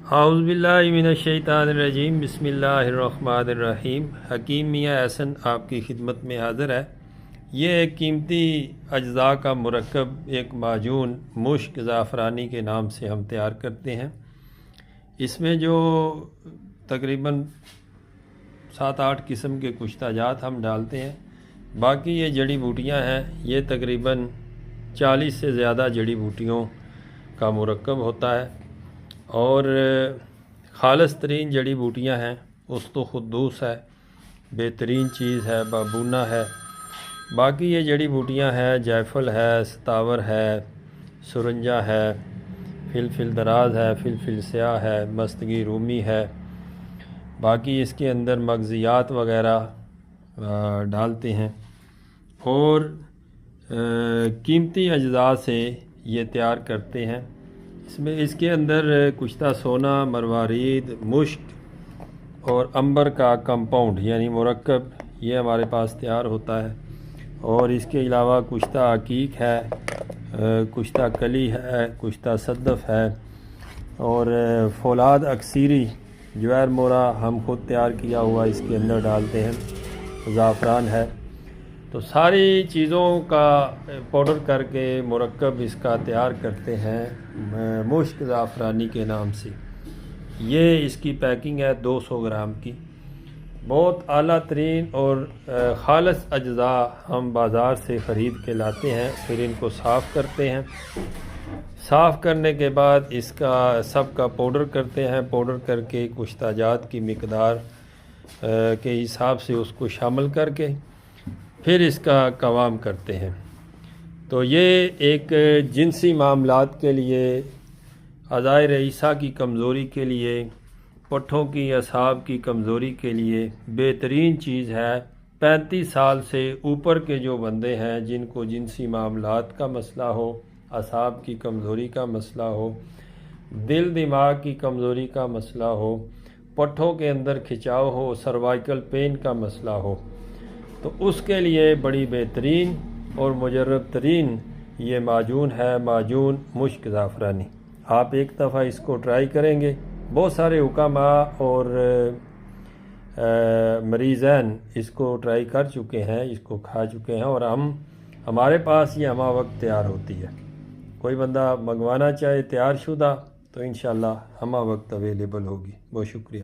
औज़ुबिल्लाहिमिनश्शैतानिर्रजीम बिस्मिल्लाहिर्रहमानिर्रहीम। हकीम मियाँ एहसन आपकी खिदमत में हाज़िर है। ये एक कीमती अज्ज़ा का मुरक्कब एक माजून मुश्क ज़ाफ़रानी के नाम से हम तैयार करते हैं। इसमें जो तकरीबन 7-8 किस्म के कुछ ताजात हम डालते हैं। बाकी ये जड़ी बूटियाँ हैं, ये तकरीबन 40 से ज़्यादा जड़ी बूटियों का मुरक्कब होता है और ख़ालिस तरीन जड़ी बूटियाँ हैं। उस्तुख़ुद्दूस है, बेहतरीन चीज़ है, बाबूना है। बाकी ये जड़ी बूटियाँ हैं, जायफल है, सतावर है, सुरंजा है, फिलफिल दराज है, फिलफिल स्याह है, मस्तगी रूमी है। बाकी इसके अंदर मगज़ियात वग़ैरह डालते हैं और कीमती अज्ज़ा से ये तैयार करते हैं। इसमें इसके अंदर कुश्ता सोना, मरवारीद, मुश्क और अंबर का कंपाउंड यानी मुरक्कब ये हमारे पास तैयार होता है। और इसके अलावा कुश्ता अकीक है, कुश्ता कली है, कुश्ता सद्दफ़ है और फौलाद अक्सीरी जवैर मोरा हम खुद तैयार किया हुआ इसके अंदर डालते हैं। ज़ाफ़रान है। तो सारी चीज़ों का पाउडर करके मुरक्कब इसका तैयार करते हैं मुश्क ज़ाफ़रानी के नाम से। ये इसकी पैकिंग है 200 ग्राम की। बहुत आला तरीन और ख़ालिस अज्ज़ा हम बाज़ार से ख़रीद के लाते हैं। फिर इनको साफ़ करते हैं। साफ़ करने के बाद इसका सब का पाउडर करते हैं। पाउडर करके कुछ ताजात की मिकदार के हिसाब से उसको शामिल करके फिर इसका कवाम करते हैं। तो ये एक जिनसी मामलात के लिए, अज़ाए रईसा की कमज़ोरी के लिए, पट्ठों की असाब की कमज़ोरी के लिए बेहतरीन चीज़ है। 35 साल से ऊपर के जो बंदे हैं जिनको जिनसी मामलात का मसला हो, असाब की कमज़ोरी का मसला हो, दिल दिमाग की कमज़ोरी का मसला हो, पट्ठों के अंदर खिंचाव हो, सर्वाइकल पेन का मसला हो, तो उसके लिए बड़ी बेहतरीन और मुजर्रब तरीन ये माजून है, माजून मुश्क ज़ाफ़रानी। आप एक दफ़ा इसको ट्राई करेंगे। बहुत सारे हुकामा और मरीज़ैन इसको ट्राई कर चुके हैं, इसको खा चुके हैं और हमारे पास ये हमा वक्त तैयार होती है। कोई बंदा मंगवाना चाहे तैयार शुदा तो इंशाअल्लाह हमा वक्त अवेलेबल होगी। बहुत शुक्रिया।